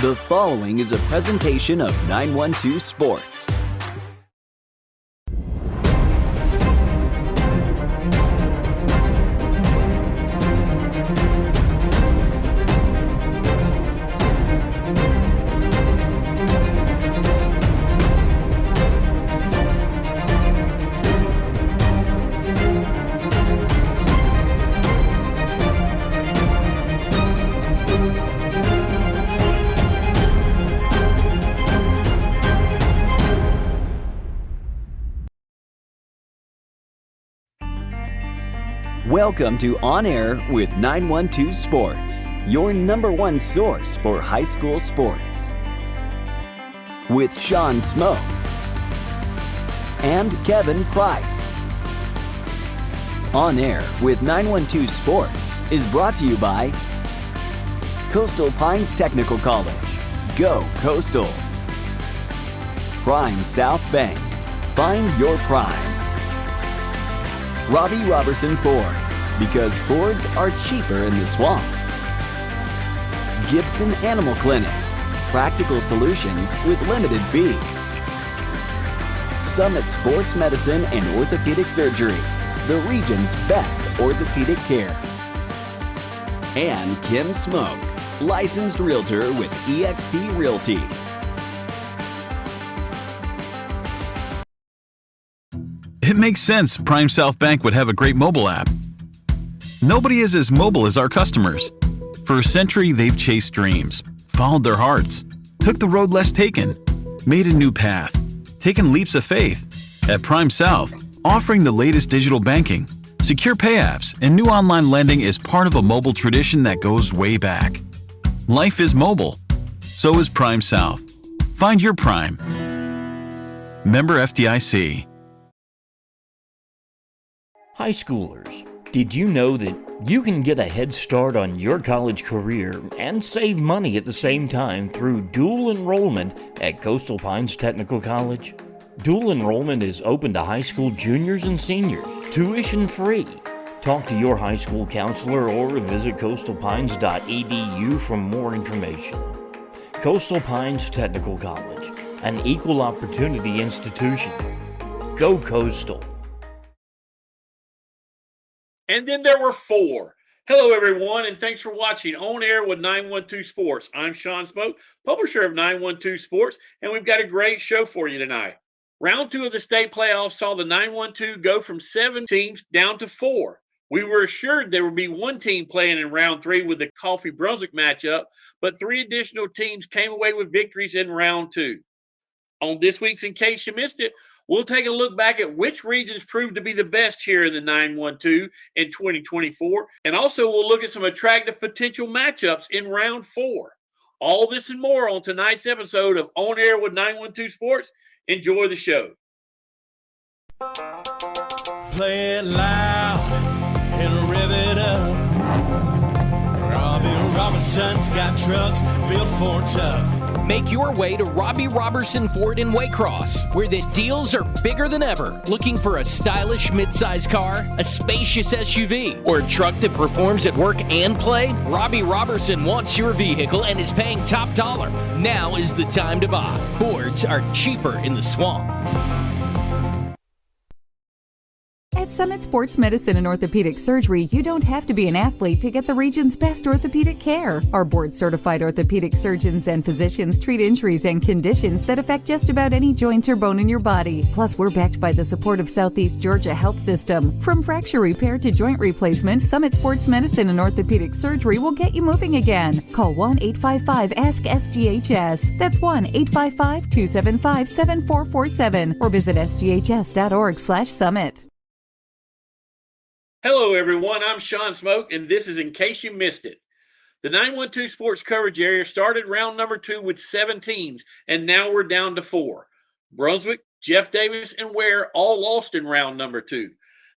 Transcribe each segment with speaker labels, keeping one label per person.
Speaker 1: The following is a presentation of 912 Sports. Welcome to On Air with 912 Sports, your number one source for high school sports. With Sean Smoke and Kevin Price. On Air with 912 Sports is brought to you by Coastal Pines Technical College. Go Coastal. Prime South Bank. Find your prime. Robbie Robertson Ford, because Fords are cheaper in the swamp. Gibson Animal Clinic, practical solutions with limited fees. Summit Sports Medicine and Orthopedic Surgery, the region's best orthopedic care. And Kim Smoke, licensed realtor with eXp Realty.
Speaker 2: It makes sense Prime South Bank would have a great mobile app. Nobody is as mobile as our customers. For a century, they've chased dreams, followed their hearts, took the road less taken, made a new path, taken leaps of faith. At Prime South, offering the latest digital banking, secure pay apps, and new online lending is part of a mobile tradition that goes way back. Life is mobile. So is Prime South. Find your Prime. Member FDIC.
Speaker 3: High schoolers, did you know that you can get a head start on your college career and save money at the same time through dual enrollment at Coastal Pines Technical College? Dual enrollment is open to high school juniors and seniors, tuition free. Talk to your high school counselor or visit coastalpines.edu for more information. Coastal Pines Technical College, an equal opportunity institution. Go Coastal.
Speaker 4: And then there were four. Hello, everyone, and thanks for watching On Air with 912 Sports. I'm Sean Smoke, publisher of 912 Sports, and we've got a great show for you tonight. Round 2 of the state playoffs saw the 912 go from 7 teams down to 4. We were assured there would be one team playing in Round 3 with the Coffee-Brunswick matchup, but 3 additional teams came away with victories in Round 2. On this week's In Case You Missed It, we'll take a look back at which regions proved to be the best here in the 912 in 2024, and also we'll look at some attractive potential matchups in Round 4. All this and more on tonight's episode of On Air with 912 Sports. Enjoy the show.
Speaker 5: Play it loud and rev it up. Robbie Robertson's got trucks built for tough.
Speaker 6: Make your way to Robbie Robertson Ford in Waycross, where the deals are bigger than ever. Looking for a stylish midsize car, a spacious SUV, or a truck that performs at work and play? Robbie Robertson wants your vehicle and is paying top dollar. Now is the time to buy. Fords are cheaper in the swamp.
Speaker 7: At Summit Sports Medicine and Orthopedic Surgery, you don't have to be an athlete to get the region's best orthopedic care. Our board-certified orthopedic surgeons and physicians treat injuries and conditions that affect just about any joint or bone in your body. Plus, we're backed by the support of Southeast Georgia Health System. From fracture repair to joint replacement, Summit Sports Medicine and Orthopedic Surgery will get you moving again. Call 1-855-ASK-SGHS. That's 1-855-275-7447 or visit sghs.org/summit.
Speaker 4: Hello, everyone. I'm Sean Smoke, and this is In Case You Missed It. The 912 Sports coverage area started round number 2 with 7 teams, and now we're down to 4. Brunswick, Jeff Davis, and Ware all lost in round number 2.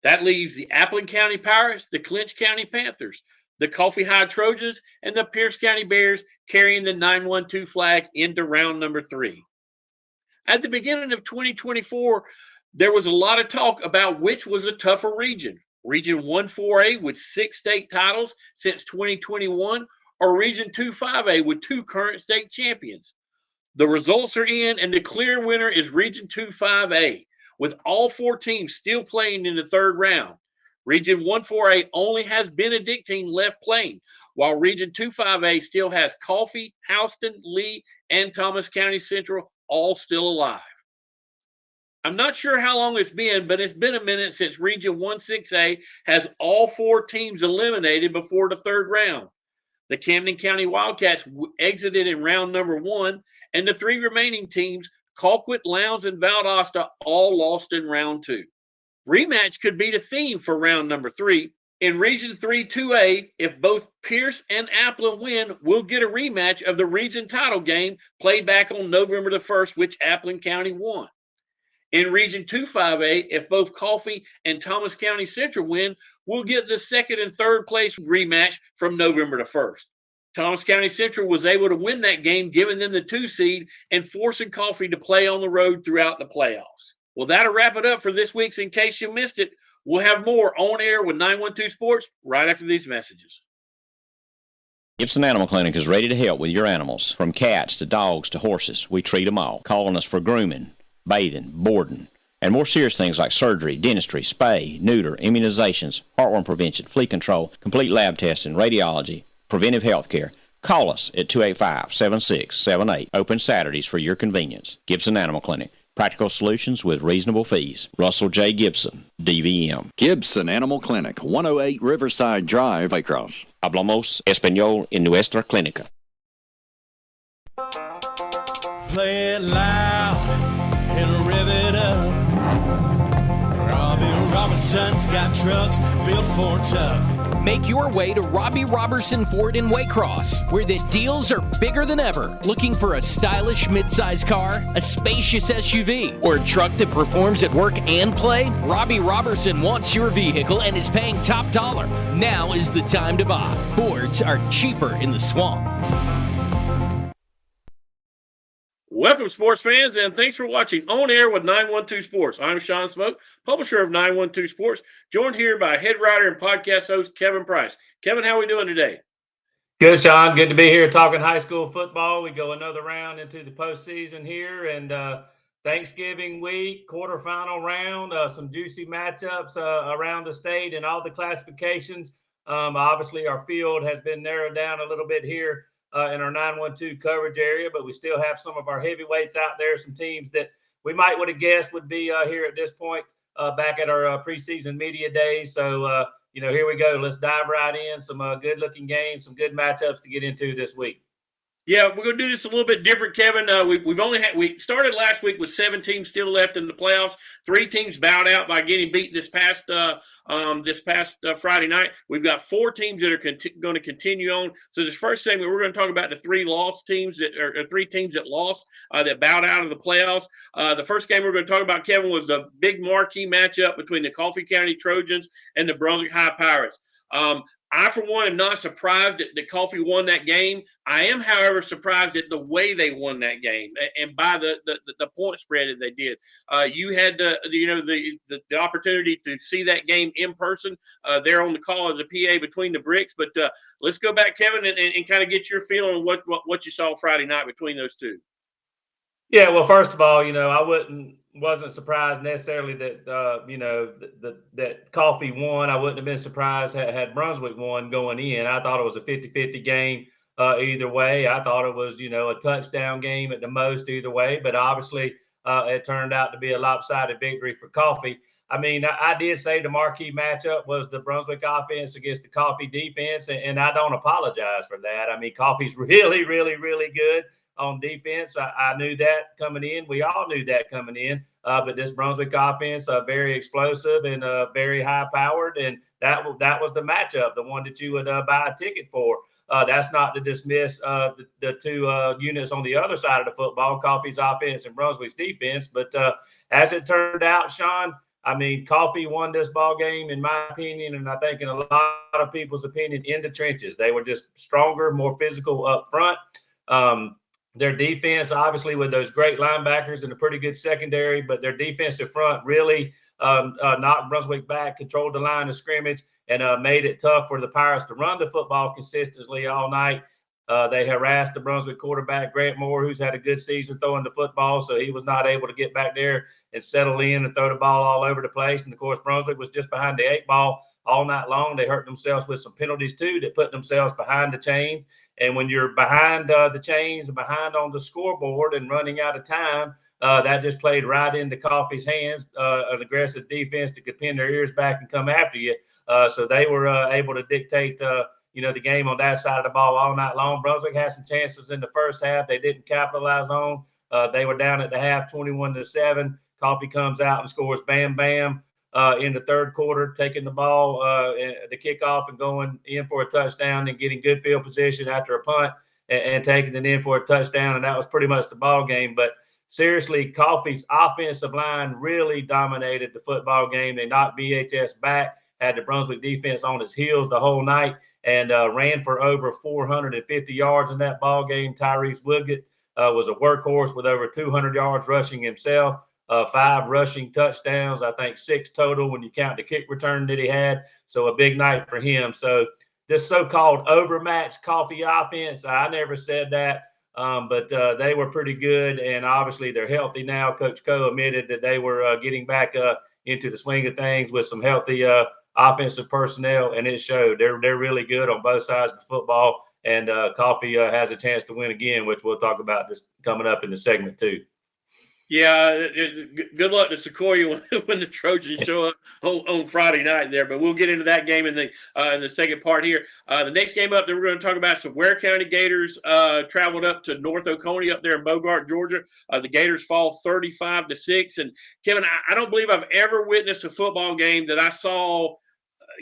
Speaker 4: That leaves the Appleton County Pirates, the Clinch County Panthers, the Coffee High Trojans, and the Pierce County Bears carrying the 912 flag into round number 3. At the beginning of 2024, there was a lot of talk about which was a tougher region. Region 1-4A with 6 state titles since 2021, or Region 2 5A with two current state champions. The results are in, and the clear winner is Region 2 5A, with all four teams still playing in the third round. Region 1 4A only has Benedictine left playing, while Region 2 5A still has Coffee, Houston, Lee, and Thomas County Central all still alive. I'm not sure how long it's been, but it's been a minute since Region 1 6A has all four teams eliminated before the third round. The Camden County Wildcats exited in round number 1, and the three remaining teams, Colquitt, Lowndes, and Valdosta, all lost in round 2. Rematch could be the theme for round number 3. In Region 3 2A, if both Pierce and Applin win, we'll get a rematch of the region title game played back on November the 1st, which Applin County won. In Region 2 5A, if both Coffee and Thomas County Central win, we'll get the second and third place rematch from November the 1st. Thomas County Central was able to win that game, giving them the 2 seed and forcing Coffee to play on the road throughout the playoffs. Well, that'll wrap it up for this week's In Case You Missed It. We'll have more on air with 912 Sports right after these messages.
Speaker 8: Gibson Animal Clinic is ready to help with your animals. From cats to dogs to horses, we treat them all. Calling us for grooming, bathing, boarding, and more serious things like surgery, dentistry, spay, neuter, immunizations, heartworm prevention, flea control, complete lab testing, radiology, preventive health care. Call us at 285-7678. Open Saturdays for your convenience. Gibson Animal Clinic. Practical solutions with reasonable fees. Russell J. Gibson, DVM.
Speaker 9: Gibson Animal Clinic, 108 Riverside Drive, Waycross.
Speaker 8: Hablamos español en nuestra clínica.
Speaker 5: Play it loud and rev it up. Robbie Robinson's got trucks built for tough.
Speaker 6: Make your way to Robbie Robertson Ford in Waycross, where the deals are bigger than ever. Looking for a stylish midsize car, a spacious SUV, or a truck that performs at work and play? Robbie Robertson wants your vehicle and is paying top dollar. Now is the time to buy. Fords are cheaper in the swamp.
Speaker 4: Welcome, sports fans, and thanks for watching On Air with 912 Sports. I'm Sean Smoke, publisher of 912 Sports, joined here by head writer and podcast host Kevin Price. Kevin, how are we doing today?
Speaker 10: Good, Sean. Good to be here talking high school football. We go another round into the postseason here, and Thanksgiving week, quarterfinal round, some juicy matchups around the state and all the classifications. Obviously, our field has been narrowed down a little bit here in our 912 coverage area, but we still have some of our heavyweights out there, some teams that we might would have guessed would be here at this point back at our preseason media days. So, here we go. Let's dive right in. Some good-looking games, some good matchups to get into this week.
Speaker 4: Yeah, we're going to do this a little bit different, Kevin. We started last week with 7 teams still left in the playoffs. 3 teams bowed out by getting beat this past Friday night. We've got 4 teams that are going to continue on. So this first segment, we're going to talk about the 3 lost teams that are 3 teams that lost that bowed out of the playoffs. The first game we're going to talk about, Kevin, was the big marquee matchup between the Coffee County Trojans and the Brunswick High Pirates. I, for one, am not surprised that Coffee won that game. I am, however, surprised at the way they won that game and by the point spread that they did. You had the opportunity to see that game in person there on the call as a PA between the bricks. But let's go back, Kevin, and kind of get your feeling on what you saw Friday night between those two.
Speaker 10: Yeah, well, first of all, I wasn't surprised necessarily that that Coffee won. I wouldn't have been surprised had Brunswick won going in. I thought it was a 50-50 game either way. I thought it was a touchdown game at the most either way. But obviously, it turned out to be a lopsided victory for Coffee. I mean, I did say the marquee matchup was the Brunswick offense against the Coffee defense, and I don't apologize for that. I mean, Coffee's really, really, really good on defense. I knew that coming in. We all knew that coming in. But this Brunswick offense, very explosive and very high-powered, and that was the matchup, the one that you would buy a ticket for. That's not to dismiss the 2 units on the other side of the football, Coffee's offense and Brunswick's defense. But as it turned out, Sean, I mean, Coffee won this ball game, in my opinion, and I think in a lot of people's opinion, in the trenches. They were just stronger, more physical up front. Their defense, obviously, with those great linebackers and a pretty good secondary, but their defensive front really knocked Brunswick back, controlled the line of scrimmage, and made it tough for the Pirates to run the football consistently all night. They harassed the Brunswick quarterback, Grant Moore, who's had a good season throwing the football, so he was not able to get back there and settle in and throw the ball all over the place. And, of course, Brunswick was just behind the 8-ball all night long. They hurt themselves with some penalties, too, that put themselves behind the chains. And when you're behind the chains and behind on the scoreboard and running out of time, that just played right into Coffey's hands, an aggressive defense that could pin their ears back and come after you. So they were able to dictate the game on that side of the ball all night long. Brunswick had some chances in the first half they didn't capitalize on. They were down at the half 21-7. Coffee comes out and scores bam, bam in the third quarter, taking the ball, the kickoff and going in for a touchdown and getting good field position after a punt and taking it in for a touchdown. And that was pretty much the ball game. But seriously, Coffee's offensive line really dominated the football game. They knocked BHS back, had the Brunswick defense on its heels the whole night, and ran for over 450 yards in that ball game. Tyrese Woodgett was a workhorse with over 200 yards rushing himself, 5 rushing touchdowns, I think 6 total when you count the kick return that he had. So a big night for him. So this so-called overmatched Coffee offense, I never said that, but they were pretty good, and obviously they're healthy now. Coach Coe admitted that they were getting back into the swing of things with some healthy offensive personnel, and it showed. They're really good on both sides of the football, and Coffee has a chance to win again, which we'll talk about this coming up in the segment too.
Speaker 4: Yeah, good luck to Sequoia when the Trojans show up on Friday night there. But we'll get into that game in the second part here. The next game up that we're going to talk about, some Ware County Gators traveled up to North Oconee up there in Bogart, Georgia. The Gators fall 35-6. And Kevin, I don't believe I've ever witnessed a football game that I saw.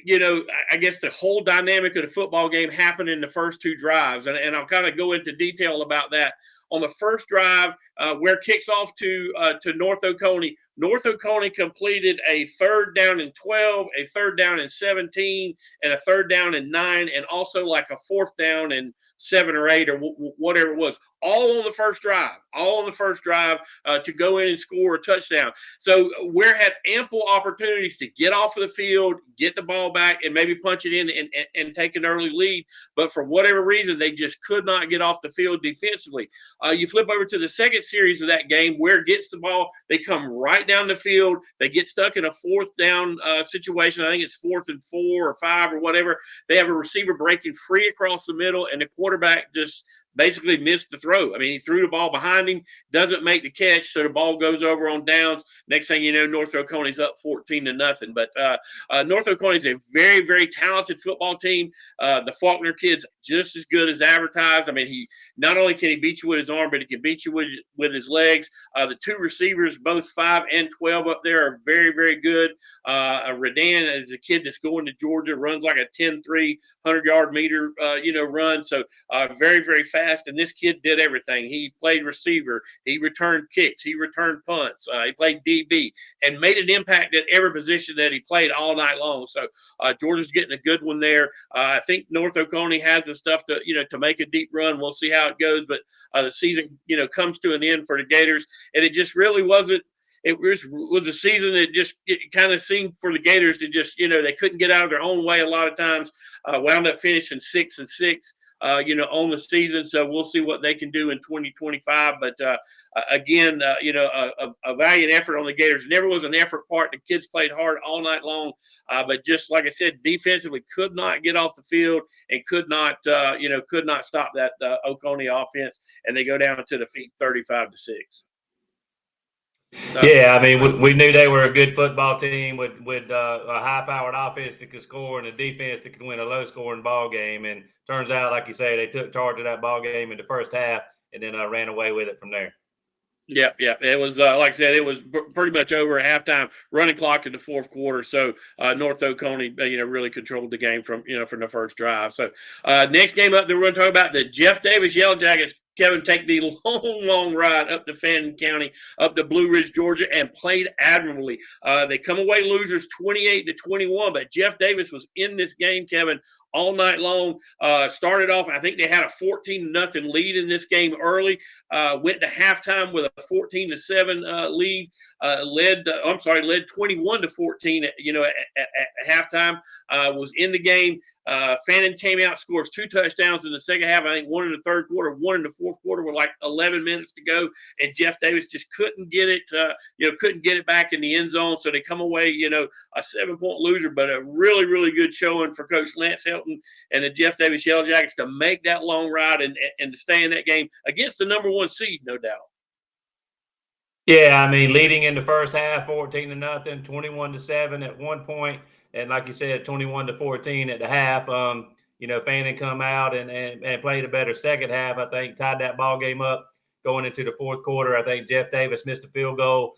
Speaker 4: I guess the whole dynamic of the football game happened in the first 2 drives, and I'll kind of go into detail about that. On the first drive, where kicks off to North Oconee. North Oconee completed a 3rd down and 12, a 3rd down and 17, and a 3rd down and 9, and also like a 4th down and 7 or 8 or whatever it was, all on the first drive, to go in and score a touchdown. So Ware had ample opportunities to get off of the field, get the ball back, and maybe punch it in and take an early lead. But for whatever reason, they just could not get off the field defensively. You flip over to the second series of that game, Ware gets the ball. They come right down the field. They get stuck in a 4th down situation. I think it's 4th and 4 or 5 or whatever. They have a receiver breaking free across the middle, and the quarterback just basically missed the throw. I mean, he threw the ball behind him, doesn't make the catch, so the ball goes over on downs. Next thing you know, North Oconee's up 14-0. But North Oconee's a very, very talented football team. The Faulkner kid's just as good as advertised. I mean, he not only can he beat you with his arm, but he can beat you with his legs. The 2 receivers, both 5 and 12 up there, are very, very good. Redan is a kid that's going to Georgia, runs like a 10-3, 100-yard meter, run. So very, very fast. And this kid did everything. He played receiver. He returned kicks. He returned punts. He played DB and made an impact at every position that he played all night long. So Georgia's getting a good one there. I think North Oconee has the stuff to make a deep run. We'll see how it goes. But the season, comes to an end for the Gators. And it just really wasn't. It was a season that it kind of seemed for the Gators to just, they couldn't get out of their own way a lot of times. Wound up finishing 6-6. On the season. So we'll see what they can do in 2025. But again, a valiant effort on the Gators. It never was an effort part. The kids played hard all night long. But just like I said, defensively could not get off the field and could not stop that Oconee offense. And they go down to defeat 35-6. So,
Speaker 10: yeah, I mean, we knew they were a good football team with a high-powered offense that could score and a defense that could win a low-scoring ball game. And turns out, like you say, they took charge of that ball game in the first half and then ran away with it from there.
Speaker 4: Yeah. It was, like I said, it was pretty much over at halftime, running clock in the 4th quarter. So North Oconee, really controlled the game from the first drive. So next game up that we're going to talk about, the Jeff Davis Yellow Jackets. Kevin, take the long ride up to Fannin County, up to Blue Ridge, Georgia, and played admirably. They come away losers 28-21, but Jeff Davis was in this game, Kevin, all night long. Started off, I think they had a 14-0 lead in this game early. Went to halftime with a 14-7 lead. Led 21-14. At halftime. Was in the game. Fannin came out, scores 2 touchdowns in the second half. I think 1 in the third quarter, 1 in the fourth quarter with like 11 minutes to go. And Jeff Davis just couldn't get it, couldn't get it back in the end zone. So they come away, a 7-point loser, but a really, really good showing for Coach Lance Helton and the Jeff Davis Yellow Jackets to make that long ride and to stay in that game against the number 1 seed, no doubt.
Speaker 10: Yeah, I mean, leading in the first half, 14-0, 21-7 at one point, and like you said, 21-14 at the half. Fannin come out and played a better second half. I think tied that ball game up going into the fourth quarter. I think Jeff Davis missed a field goal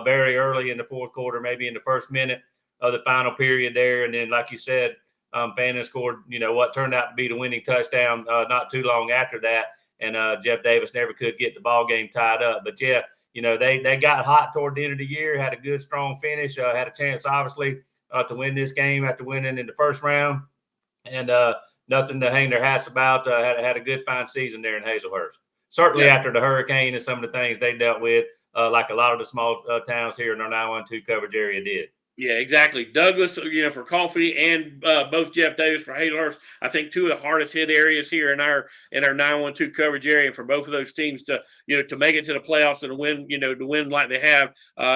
Speaker 10: very early in the fourth quarter, maybe in the first minute of the final period there, and then like you said, Fannin scored, what turned out to be the winning touchdown not too long after that, and Jeff Davis never could get the ball game tied up. But yeah. They got hot toward the end of the year, had a good, strong finish, had a chance, obviously, to win this game after winning in the first round, and nothing to hang their hats about. Had a good, fine season there in Hazelhurst. Certainly after the hurricane and some of the things they dealt with, like a lot of the small towns here in our 912 coverage area did.
Speaker 4: Yeah, exactly. Douglas, for Coffee, and both Jeff Davis for Hazelhurst. I think 2 of the hardest hit areas here in our 912 coverage area, and for both of those teams to make it to the playoffs and to win like they have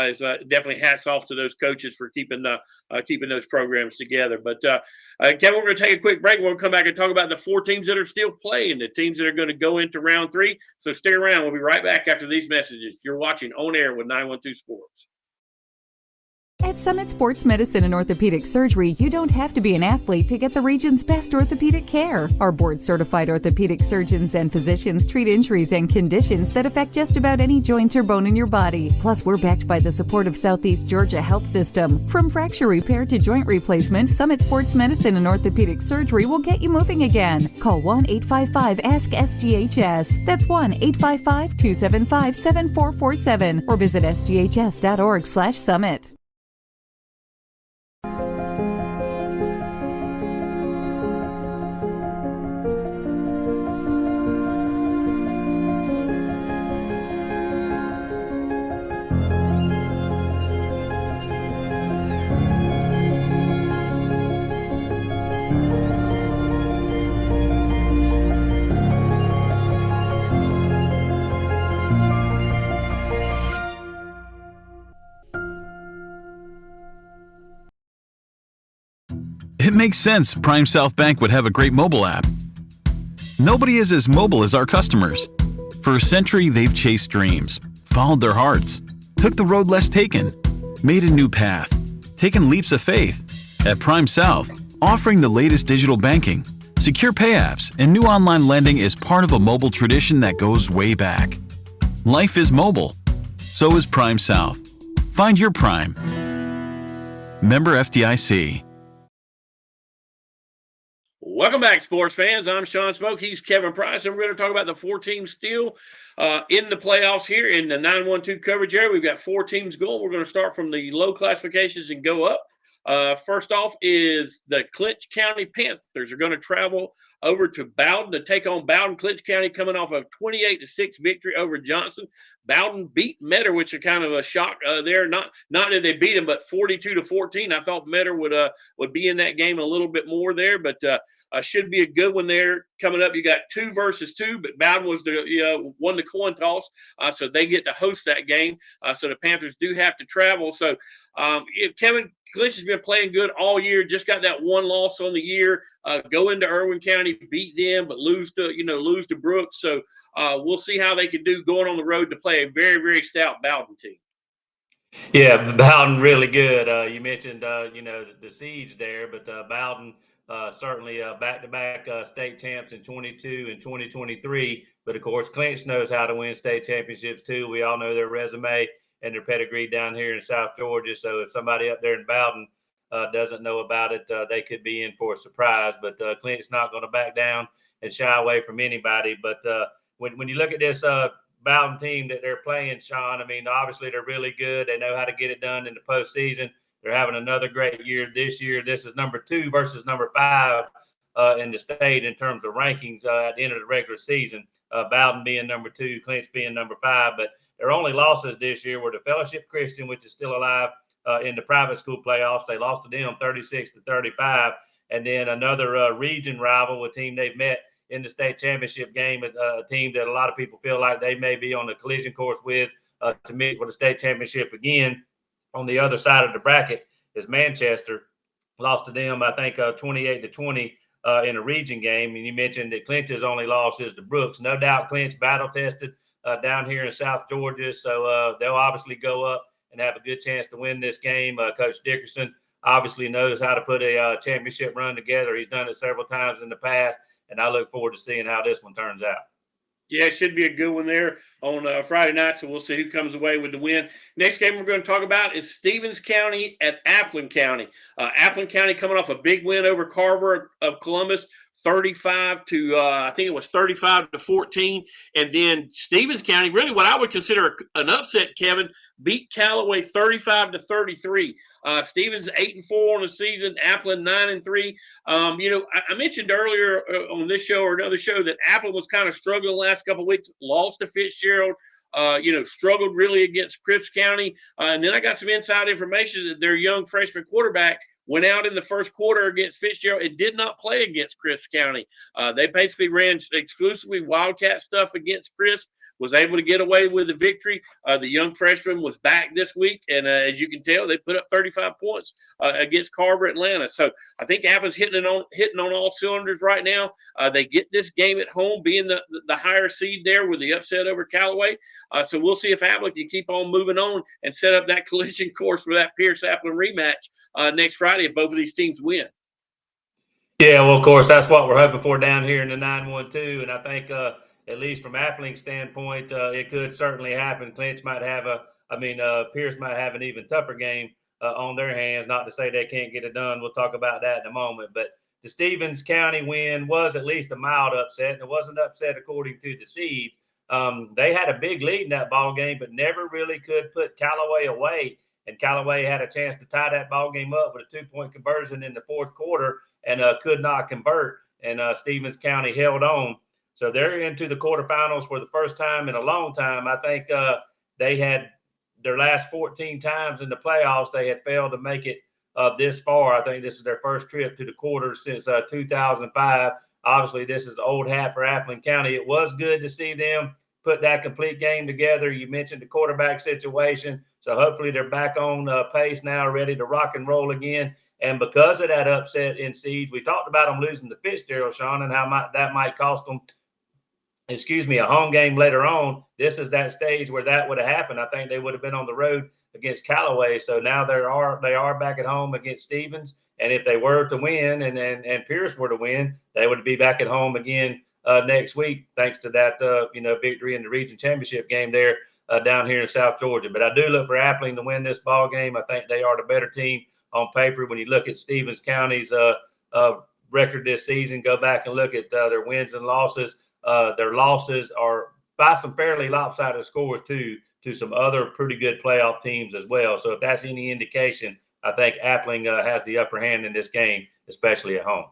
Speaker 4: is definitely hats off to those coaches for keeping those programs together. But Kevin, we're going to take a quick break. We'll come back and talk about the 4 teams that are still playing, the teams that are going to go into round 3. So stay around. We'll be right back after these messages. You're watching On Air with 912 Sports.
Speaker 7: At Summit Sports Medicine and Orthopedic Surgery, you don't have to be an athlete to get the region's best orthopedic care. Our board-certified orthopedic surgeons and physicians treat injuries and conditions that affect just about any joint or bone in your body. Plus, we're backed by the support of Southeast Georgia Health System. From fracture repair to joint replacement, Summit Sports Medicine and Orthopedic Surgery will get you moving again. Call 1-855-ASK-SGHS. That's 1-855-275-7447 or visit sghs.org/summit.
Speaker 2: It makes sense Prime South Bank would have a great mobile app. Nobody is as mobile as our customers. For a century, they've chased dreams, followed their hearts, took the road less taken, made a new path, taken leaps of faith. At Prime South, offering the latest digital banking, secure pay apps, and new online lending is part of a mobile tradition that goes way back. Life is mobile. So is Prime South. Find your Prime. Member FDIC.
Speaker 4: Welcome back, sports fans. I'm Sean Smoke. He's Kevin Price, and we're going to talk about the 4 teams still in the playoffs here in the 912 coverage area. We've got 4 teams going. We're going to start from the low classifications and go up. First off is the Clinch County Panthers are going to travel over to Bowden to take on Bowden. Clinch County coming off a 28-6 victory over Johnson. Bowden beat Metter, which is kind of a shock there. Not that they beat him, but 42-14. I thought Metter would be in that game a little bit more there, but should be a good one there coming up. You got 2 versus 2, but Bowden was won the coin toss, so they get to host that game. So the Panthers do have to travel. So Kevin, Clinch has been playing good all year. Just got that 1 loss on the year. Go into Irwin County, beat them, but lose to Brooks. So we'll see how they can do going on the road to play a very, very stout Bowden team.
Speaker 10: Yeah, Bowden really good. You mentioned the siege there, but Bowden certainly back-to-back state champs in 22 and 2023. But of course, Clinch knows how to win state championships too. We all know their resume and their pedigree down here in South Georgia. So if somebody up there in Bowden doesn't know about it, they could be in for a surprise. But Clinch's not going to back down and shy away from anybody. But when you look at this Bowden team that they're playing, Sean, I mean, obviously they're really good. They know how to get it done in the postseason. They're having another great year this year. This is number 2 versus number 5 in the state in terms of rankings at the end of the regular season. Bowden being number 2, Clinch being number 5. But their only losses this year were to Fellowship Christian, which is still alive in the private school playoffs. They lost to them 36-35. And then another region rival, a team they've met in the state championship game, a team that a lot of people feel like they may be on the collision course with to meet for the state championship again. On the other side of the bracket is Manchester. Lost to them, I think, 28-20 in a region game. And you mentioned that Clinch's only loss is to Brooks. No doubt Clinch battle-tested down here in South Georgia, so they'll obviously go up and have a good chance to win this game. Coach Dickerson obviously knows how to put a championship run together. He's done it several times in the past, and I look forward to seeing how this one turns out.
Speaker 4: Yeah, it should be a good one there on Friday night, so we'll see who comes away with the win. Next game we're going to talk about is Stevens County at Appling County. Appling County coming off a big win over Carver of Columbus, 35 to I think it was 35-14, and then Stevens County, really what I would consider an upset, Kevin, beat Callaway 35-33. Stevens 8-4 on the season, Appling 9-3. I mentioned earlier on this show or another show that Appling was kind of struggling the last couple of weeks, lost to Fitzgerald. Struggled really against Cripps County. And then I got some inside information that their young freshman quarterback went out in the first quarter against Fitzgerald and did not play against Cripps County. They basically ran exclusively Wildcat stuff against Cripps, was able to get away with the victory. The young freshman was back this week, and as you can tell, they put up 35 points against Carver Atlanta. So I think Apple's hitting on all cylinders right now. They get this game at home, being the higher seed there with the upset over Callaway. So we'll see if Apple can keep on moving on and set up that collision course for that Pierce-Appling rematch next Friday if both of these teams win.
Speaker 10: Yeah, well, of course, that's what we're hoping for down here in the 912, and I think at least from Appling's standpoint, it could certainly happen. Clinch might have Pierce might have an even tougher game on their hands. Not to say they can't get it done. We'll talk about that in a moment. But the Stevens County win was at least a mild upset, and it wasn't upset according to the seeds. They had a big lead in that ball game, but never really could put Callaway away. And Callaway had a chance to tie that ball game up with a 2-point conversion in the fourth quarter and could not convert. And Stevens County held on. So they're into the quarterfinals for the first time in a long time. I think they had their last 14 times in the playoffs, they had failed to make it this far. I think this is their first trip to the quarters since 2005. Obviously, this is the old hat for Appling County. It was good to see them put that complete game together. You mentioned the quarterback situation. So hopefully they're back on pace now, ready to rock and roll again. And because of that upset in seeds, we talked about them losing to Fitzgerald, Sean, and how that might cost them a home game later on. This is that stage where that would have happened. I think they would have been on the road against Callaway. So now they are back at home against Stevens. And if they were to win and Pierce were to win, they would be back at home again next week, thanks to that victory in the region championship game there down here in South Georgia. But I do look for Appling to win this ball game. I think they are the better team on paper. When you look at Stevens County's record this season, go back and look at their wins and losses. Their losses are by some fairly lopsided scores to some other pretty good playoff teams as well. So if that's any indication, I think Appling has the upper hand in this game, especially at home.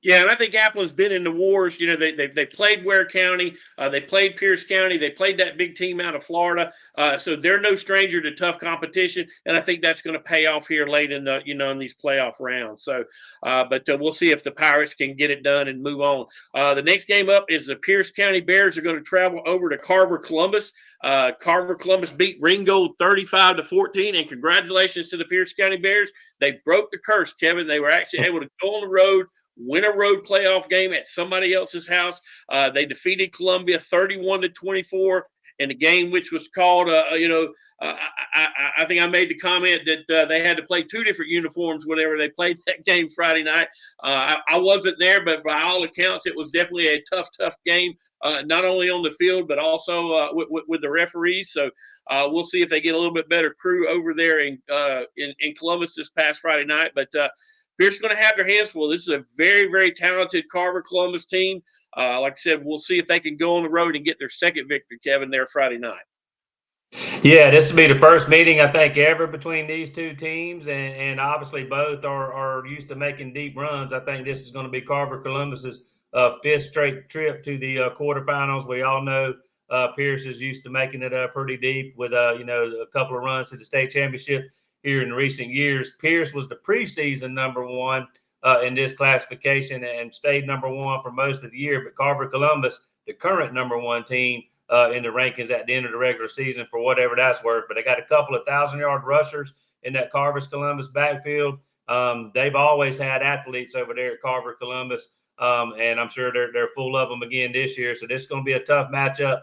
Speaker 4: Yeah, and I think Appling's been in the wars. They played Ware County, they played Pierce County, they played that big team out of Florida. So they're no stranger to tough competition, and I think that's going to pay off here late in the in these playoff rounds. So, but we'll see if the Pirates can get it done and move on. The next game up is the Pierce County Bears are going to travel over to Carver Columbus. Carver Columbus beat Ringgold 35-14, and congratulations to the Pierce County Bears. They broke the curse, Kevin. They were actually able to go on the road, win a road playoff game at somebody else's house. They defeated Columbia 31-24 in a game which was called, I think I made the comment that they had to play two different uniforms whenever they played that game Friday night. I wasn't there, but by all accounts, it was definitely a tough game, not only on the field, but also with the referees. So we'll see if they get a little bit better crew over there in Columbus this past Friday night. But Pierce is going to have their hands full. This is a very, very talented Carver Columbus team. Like I said, we'll see if they can go on the road and get their second victory, Kevin, there Friday night.
Speaker 10: Yeah, this will be the first meeting I think ever between these two teams, and obviously both are used to making deep runs. I think this is going to be Carver Columbus's fifth straight trip to the quarterfinals. We all know Pierce is used to making it pretty deep with a couple of runs to the state championship here in recent years. Pierce was the preseason number one in this classification and stayed number one for most of the year, but Carver Columbus, the current number one team, in the rankings at the end of the regular season for whatever that's worth. But they got a couple of 1,000-yard rushers in that Carver Columbus backfield. They've always had athletes over there at Carver Columbus, and I'm sure they're full of them again this year. So this is going to be a tough matchup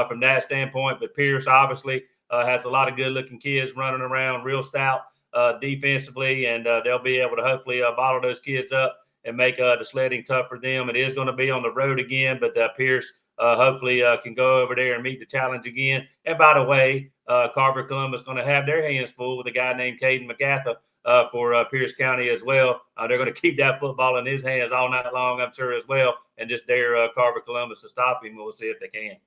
Speaker 10: from that standpoint. But Pierce obviously has a lot of good-looking kids running around, real stout defensively, and they'll be able to hopefully bottle those kids up and make the sledding tough for them. It is going to be on the road again, but Pierce hopefully can go over there and meet the challenge again. And by the way, Carver Columbus is going to have their hands full with a guy named Caden McGatha for Pierce County as well. They're going to keep that football in his hands all night long, I'm sure, as well, and just dare Carver Columbus to stop him. We'll see if they can.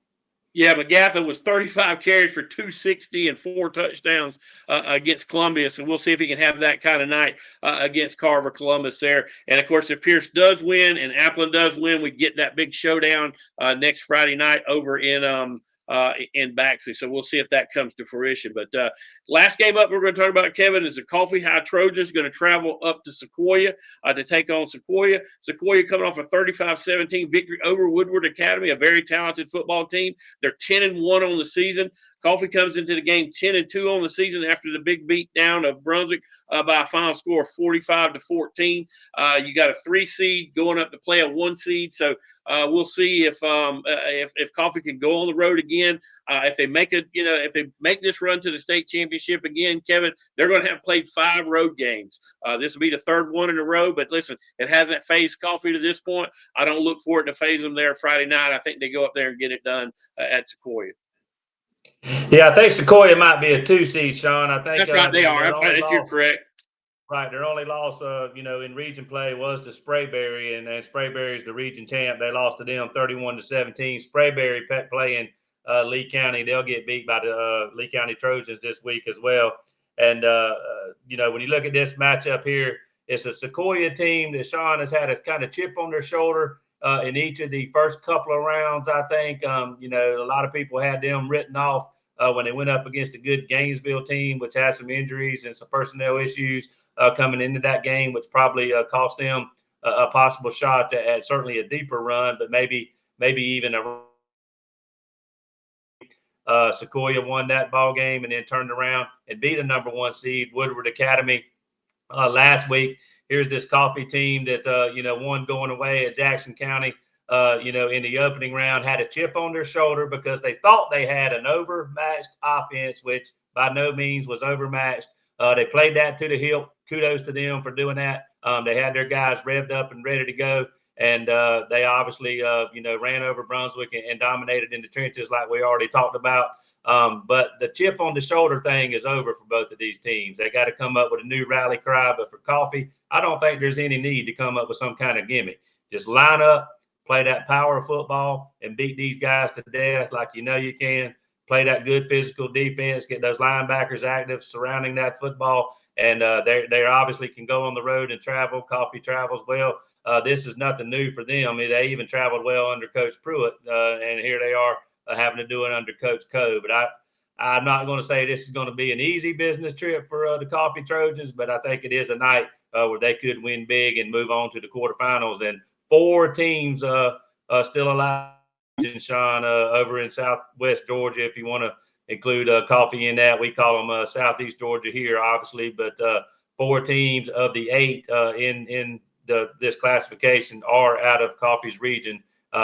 Speaker 4: Yeah, McGatha was 35 carries for 260 and 4 touchdowns against Columbia. So we'll see if he can have that kind of night against Carver Columbus there. And, of course, if Pierce does win and Applin does win, we get that big showdown next Friday night over in Baxley. So we'll see if that comes to fruition. But last game up we're going to talk about, Kevin, is the Coffee High Trojans going to travel up to Sequoia to take on Sequoia. Sequoia coming off a 35-17 victory over Woodward Academy, a very talented football team. They're 10-1 on the season. Coffee comes into the game 10-2 on the season after the big beat down of Brunswick by a final score of 45-14. You got a 3 seed going up to play a 1 seed. So we'll see if Coffee can go on the road again. If they make this run to the state championship again, Kevin, they're going to have played 5 road games. This will be the 3rd one in a row. But listen, it hasn't phased Coffee to this point. I don't look for it to phase them there Friday night. I think they go up there and get it done at Sequoia.
Speaker 10: Yeah, I think Sequoia might be a 2 seed, Sean. I think
Speaker 4: that's right. They are. You're correct.
Speaker 10: Right, their only loss, in region play was to Sprayberry, and Sprayberry is the region champ. They lost to them 31-17. Sprayberry playing Lee County, they'll get beat by the Lee County Trojans this week as well. And when you look at this matchup here, it's a Sequoia team that Sean has had a kind of chip on their shoulder in each of the first couple of rounds. I think a lot of people had them written off when they went up against a good Gainesville team, which had some injuries and some personnel issues coming into that game, which probably cost them a possible shot at certainly a deeper run, but maybe even Sequoia won that ball game and then turned around and beat a number 1 seed Woodward Academy last week. Here's this Coffee team that won going away at Jackson County. In the opening round, had a chip on their shoulder because they thought they had an overmatched offense, which by no means was overmatched. They played that to the hilt. Kudos to them for doing that. They had their guys revved up and ready to go, and they obviously, ran over Brunswick and dominated in the trenches like we already talked about. But the chip on the shoulder thing is over for both of these teams. They got to come up with a new rally cry. But for Coffee, I don't think there's any need to come up with some kind of gimmick. Just line up, play that power football, and beat these guys to death like you can. Play that good physical defense, get those linebackers active surrounding that football, and they obviously can go on the road and travel. Coffee travels well. This is nothing new for them. I mean, they even traveled well under Coach Pruitt, and here they are having to do it under Coach Coe. But I'm not going to say this is going to be an easy business trip for the Coffee Trojans, but I think it is a night where they could win big and move on to the quarterfinals. And 4 teams still alive, Sean, over in Southwest Georgia, if you want to include Coffee in that. We call them Southeast Georgia here, obviously, but 4 teams of the 8 in this classification are out of Coffee's region.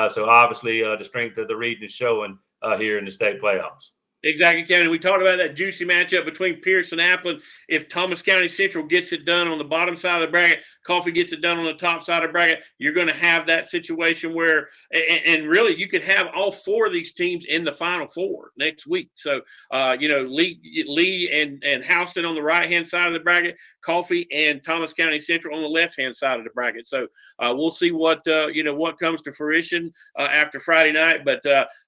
Speaker 10: So obviously the strength of the region is showing here in the state playoffs.
Speaker 4: Exactly, Kevin. We talked about that juicy matchup between Pierce and Applin. If Thomas County Central gets it done on the bottom side of the bracket, Coffee gets it done on the top side of the bracket, you're going to have that situation where, and really, you could have all 4 of these teams in the Final Four next week. So, Lee and Houston on the right-hand side of the bracket, Coffee and Thomas County Central on the left-hand side of the bracket. So, we'll see what comes to fruition after Friday night. But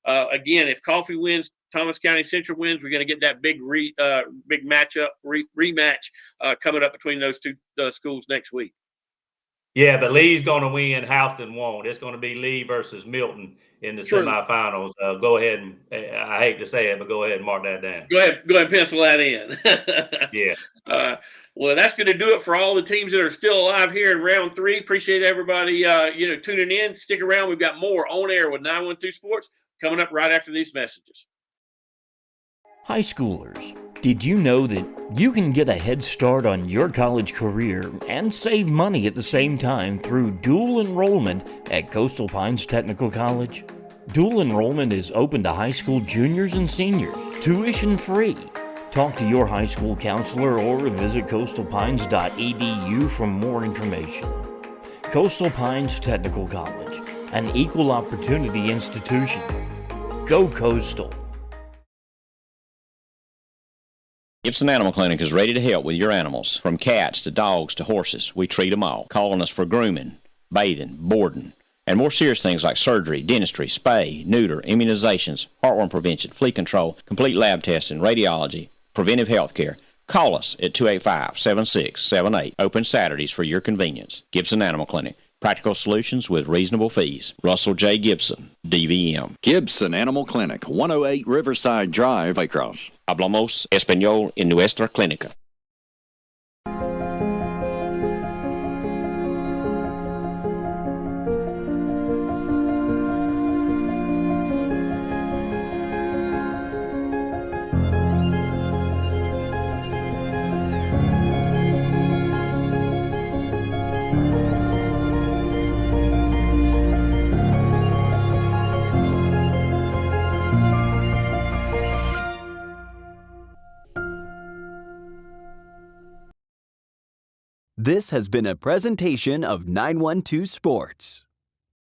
Speaker 4: again, if Coffee wins Thomas County Central wins, we're going to get that big rematch coming up between those two schools next week.
Speaker 10: Yeah, but Lee's going to win. Houston won't. It's going to be Lee versus Milton in the semifinals. Go ahead and I hate to say it, but go ahead and mark that down.
Speaker 4: Go ahead and pencil that in.
Speaker 10: Yeah.
Speaker 4: Well, that's going to do it for all the teams that are still alive here in round 3. Appreciate everybody, tuning in. Stick around. We've got more On Air with 912 Sports coming up right after these messages.
Speaker 3: High schoolers, did you know that you can get a head start on your college career and save money at the same time through dual enrollment at Coastal Pines Technical College? Dual enrollment is open to high school juniors and seniors, tuition free. Talk to your high school counselor or visit coastalpines.edu for more information. Coastal Pines Technical College, an equal opportunity institution. Go Coastal!
Speaker 8: Gibson Animal Clinic is ready to help with your animals. From cats to dogs to horses, we treat them all. Calling us for grooming, bathing, boarding, and more serious things like surgery, dentistry, spay, neuter, immunizations, heartworm prevention, flea control, complete lab testing, radiology, preventive health care. Call us at 285-7678. Open Saturdays for your convenience. Gibson Animal Clinic. Practical solutions with reasonable fees. Russell J. Gibson, DVM.
Speaker 9: Gibson Animal Clinic, 108 Riverside Drive, Waycross.
Speaker 8: Hablamos español en nuestra clínica.
Speaker 1: This has been a presentation of 912 Sports.